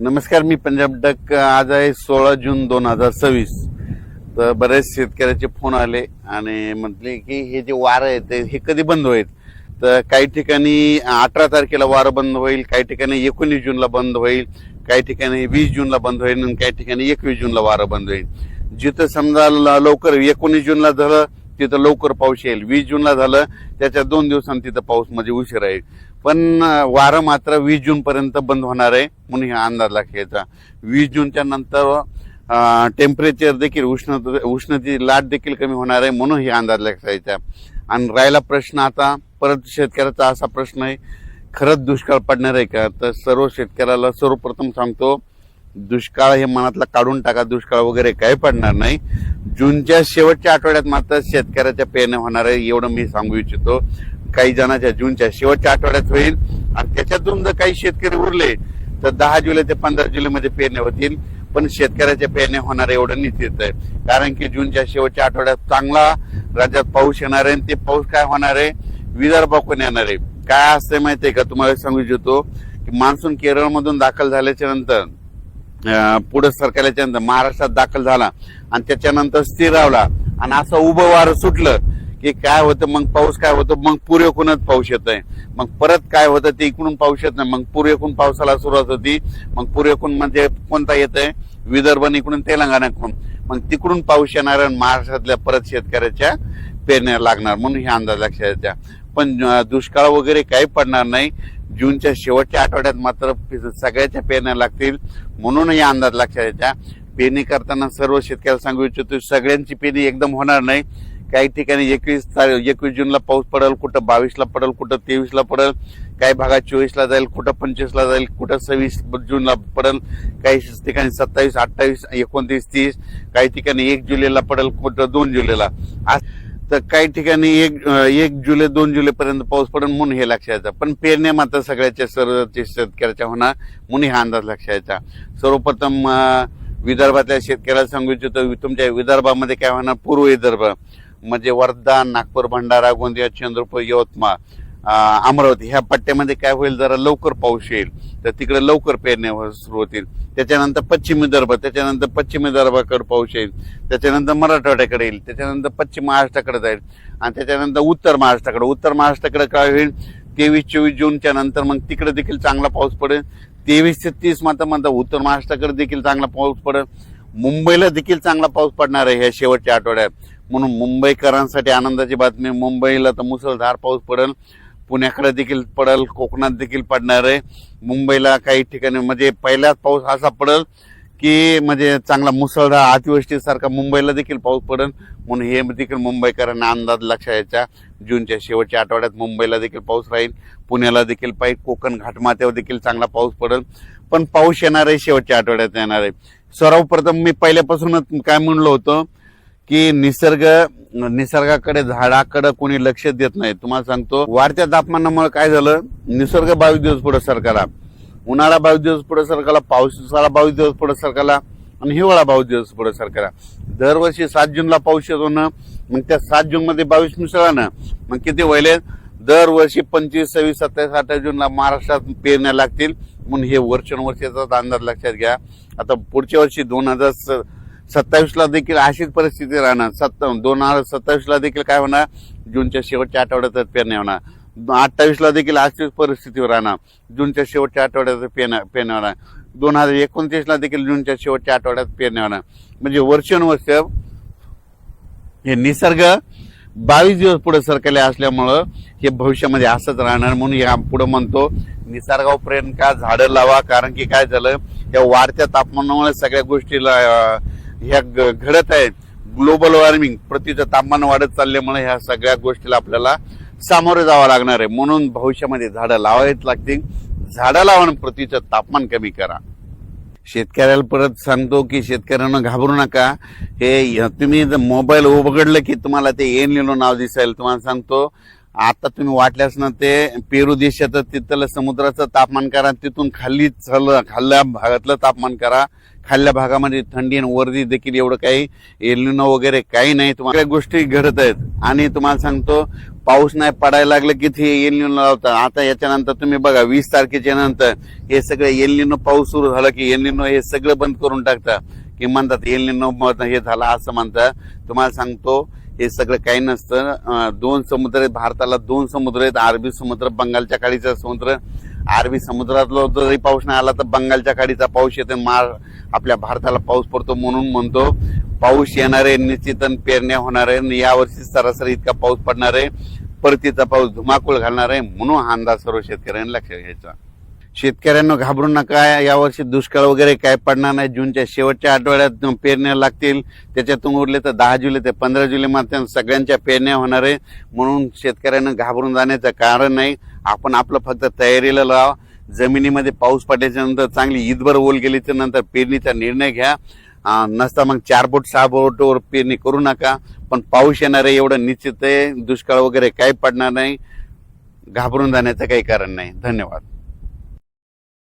नमस्कार, मी पंजाब डक. आज आहे 16 जून 2026. तर बरेच शेतकऱ्याचे फोन आले आणि म्हटले की हे जे वारं आहे हे कधी बंद होईल. तर काही ठिकाणी 18 तारखेला वारं बंद होईल, काही ठिकाणी 19 जूनला बंद होईल, काही ठिकाणी 20 जूनला बंद होईल आणि काही ठिकाणी 21 जूनला वारं बंद होईल. जिथं समजा लवकर 19 जूनला झालं तिथं लवकर पाऊस येईल, 20 जूनला झालं त्याच्या 2 दिवसांनी तिथं पाऊस म्हणजे उशीर आहे. पण वारं मात्र 20 जून पर्यंत बंद होणार आहे म्हणून हा अंदाज लागेचा. 20 जूनच्या नंतर टेम्परेचर देखील उष्णतेची लाट देखील कमी होणार आहे म्हणून हे अंदाज लागायचा. आणि राहिला प्रश्न आता परत शेतकऱ्याचा असा प्रश्न आहे, खरंच दुष्काळ पडणार आहे का? तर सर्व शेतकऱ्याला सर्वप्रथम सांगतो, दुष्काळ हे मनातला काढून टाका. दुष्काळ वगैरे काही पडणार नाही. जूनच्या शेवटच्या आठवड्यात मात्र शेतकऱ्याच्या पेरण्या होणार आहे एवढं मी सांगू इच्छितो. काही जणांच्या जूनच्या शेवटच्या आठवड्यात होईल आणि त्याच्यातून जर काही शेतकरी उरले तर 10 जुलै ते 15 जुलैमध्ये पेरण्या होतील. पण शेतकऱ्याच्या पेरण्या होणार एवढं निश्चित आहे, कारण की जूनच्या शेवटच्या आठवड्यात चांगला राज्यात पाऊस येणार आहे. ते पाऊस काय होणार आहे, विदर्भाकडून येणार आहे. काय असते माहितीये का, तुम्हाला सांगू इच्छितो की मान्सून केरळमधून दाखल झाल्याच्या नंतर पुढे सरकारल्याच्या नंतर महाराष्ट्रात दाखल झाला आणि त्याच्यानंतर स्थिरावला आणि असं उभं वारं सुटलं की काय होतं, मग पाऊस काय होतं, मग पूर्वेकडूनच पाऊस येत आहे. मग परत काय होतं, ते इकडून पाऊस येत नाही. मग पूर्वेकडून पावसाला सुरुवात होती. मग पूर्वेकडून म्हणजे कोणता येत आहे, विदर्भ इकडून तेलंगणाकडून. मग तिकडून पाऊस येणार आणि महाराष्ट्रातल्या परत शेतकऱ्याच्या पेरण्या लागणार म्हणून हे अंदाज लक्षात. पण दुष्काळ वगैरे काही पडणार नाही. जूनच्या शेवटच्या आठवड्यात मात्र सगळ्याच्या पेरण्या लागतील म्हणून हे अंदाज लक्षात. पेरणी करताना सर्व शेतकऱ्याला सांगू इच्छितो, सगळ्यांची पेरणी एकदम होणार नाही. काही ठिकाणी 21 जूनला पाऊस पडेल, कुठं 22ला पडेल, कुठं 23ला पडेल, काही भागात 24ला जाईल, कुठं 25ला जाईल, कुठं 26 जूनला पडेल, काही ठिकाणी 27, 28, 29, 30, काही ठिकाणी 1 जुलैला पडेल, कुठं 2 जुलैला. तर काही ठिकाणी 1 जुलै 2 जुलै पर्यंत पाऊस पडेल म्हणून हे लक्षात. पण पेरण्या मात्र सगळ्याच्या सर्व शेतकऱ्याच्या होणार म्हणून हा अंदाज लक्षात. सर्वप्रथम विदर्भातल्या शेतकऱ्याला सांगू इच्छितो, तुमच्या विदर्भामध्ये काय होणार, पूर्व विदर्भ म्हणजे वर्धा, नागपूर, भंडारा, गोंदिया, चंद्रपूर, यवतमाळ, अमरावती ह्या पट्ट्यामध्ये काय होईल, जरा लवकर पाऊस येईल तर तिकडे लवकर पेरण्या सुरू होतील. त्याच्यानंतर पश्चिम विदर्भ, त्याच्यानंतर पश्चिम विदर्भाकडे पाऊस येईल, त्याच्यानंतर मराठवाड्याकडे येईल, त्याच्यानंतर पश्चिम महाराष्ट्राकडे जाईल आणि त्याच्यानंतर उत्तर महाराष्ट्राकडे काय होईल, 23-24 जूनच्या नंतर मग तिकडे देखील चांगला पाऊस पडेल. 23 ते 30 मात्र उत्तर महाराष्ट्राकडे देखील चांगला पाऊस पडेल. मुंबईला देखील चांगला पाऊस पडणार आहे ह्या शेवटच्या आठवड्यात म्हणून मुंबईकरांसाठी आनंदाची बातमी. मुंबईला तर मुसळधार पाऊस पडेल, पुण्याकडे देखील पडेल, कोकणात देखील पडणार आहे. मुंबईला काही ठिकाणी म्हणजे पहिलाच पाऊस असा पडेल की म्हणजे चांगला मुसळधार अतिवृष्टीसारखा मुंबईला देखील पाऊस पडेल म्हणून हे देखील मुंबईकरांना अंदाज लक्षात यायचा. जूनच्या शेवटच्या आठवड्यात मुंबईला देखील पाऊस राहील, पुण्याला देखील पाहिजे, कोकण घाटमाथ्यावर देखील चांगला पाऊस पडेल. पण पाऊस येणार आहे शेवटच्या आठवड्यात येणार आहे. सर्वप्रथम मी पहिल्यापासूनच काय म्हणलो होतो की निसर्गाकडे झाडाकडे कोणी लक्ष देत नाही. तुम्हाला सांगतो, वाढत्या तापमानामुळे काय झालं, निसर्ग 22 दिवस पुढे सरकारला, उन्हाळा 22 दिवस पुढे सरकारला, पावसाळा 22 दिवस पुढे सरकारला आणि हिवाळा 22 दिवस पुढे सरकारला. दरवर्षी 7 जूनला पाऊस येतो ना, मग त्या 7 जून मध्ये 22 मिसळा ना, मग किती व्हायले, दरवर्षी 25, 26, 27, 28 जूनला महाराष्ट्रात पेरण्या लागतील म्हणून हे वर्षानुवर्षाचा अंदाज लक्षात घ्या. आता पुढच्या वर्षी 2027ला देखील अशीच परिस्थिती राहणार. 2027ला देखील काय होणार, जूनच्या शेवटच्या आठवड्यात पेरण्या होणार. 28ला देखील अशीच परिस्थिती राहणार, जूनच्या शेवटच्या आठवड्यात पेरण्या होणार. 2029ला देखील जूनच्या शेवटच्या आठवड्यात पेरण्या होणार. म्हणजे वर्षानुवर्ष हे निसर्ग 22 दिवस पुढे सरकारले असल्यामुळं हे भविष्यामध्ये असंच राहणार म्हणून या पुढे म्हणतो, निसर्गावर प्रेम का, झाडं लावा. कारण की काय झालं, या वाढत्या तापमानामुळे सगळ्या गोष्टीला ह्या घडत आहेत. ग्लोबल वॉर्मिंग, पृथ्वीचं तापमान वाढत चालल्यामुळे ह्या सगळ्या गोष्टीला आपल्याला सामोरे जावं लागणार आहे. म्हणून भविष्यामध्ये झाडं लावावीच लागतील. झाडं लावून पृथ्वीचं तापमान कमी करा. शेतकऱ्याला परत सांगतो की शेतकऱ्यांना घाबरू नका. हे तुम्ही जर मोबाईल उघडलं की तुम्हाला ते एन लिनो नाव दिसेल. तुम्हाला सांगतो, आता तुम्ही वाटल्यास ना ते पेरू देशाचं तिथलं समुद्राचं तापमान करा, तिथून खाल्ल्या भागातलं तापमान करा. खाल्ल्या भागामध्ये थंडी आणि वरती देखील एवढं काही एल निनो वगैरे काही नाही. तुम्हाला गोष्टी घडत आहेत आणि तुम्हाला सांगतो पाऊस नाही पडायला लागलं की ते एल निनो लावतात. आता याच्यानंतर तुम्ही बघा 20 तारखेच्या नंतर हे सगळे एल निनो पाऊस सुरू झाला की एल निनो हे सगळं बंद करून टाकतात की म्हणतात एल निनो हे झालं असं म्हणतात. तुम्हाला सांगतो हे सगळं काही नसतं. 2 समुद्र आहेत भारताला, 2 समुद्र आहेत, अरबी समुद्र, बंगालच्या खाडीचा समुद्र. अरबी समुद्रातला जरी पाऊस नाही आला तर बंगालच्या खाडीचा पाऊस येतो, आपल्या भारताला पाऊस पडतो. म्हणून म्हणतो पाऊस येणार आहे निश्चित, पेरण्या होणार आहे. यावर्षी सरासरी इतका पाऊस पडणार आहे, परतीचा पाऊस धुमाकूळ घालणार आहे. म्हणून हा अंदाज सर्व शेतकऱ्यांनी लक्षात घ्यायचा. शेतकऱ्यांना घाबरू नका, यावर्षी दुष्काळ वगैरे काय पडणार नाही. जूनच्या शेवटच्या आठवड्यात पेरण्या लागतील, त्याच्यातून उरले तर 10 जुलै ते 15 जुलै मध्ये सगळ्यांच्या पेरण्या होणार आहे. म्हणून शेतकऱ्यांना घाबरून जाण्याचं कारण नाही. आपण आपलं फक्त तयारीला लावा. जमिनीमध्ये पाऊस पडल्याच्या नंतर चांगली ईदभर ओल गेल्याच्या नंतर पेरणीचा निर्णय घ्या. नसता मग 4 बोट 6 बोटवर पेरणी करू नका. पण पाऊस येणार आहे एवढं निश्चित आहे. दुष्काळ वगैरे काही पडणार नाही. घाबरून जाण्याचं काही कारण नाही. धन्यवाद.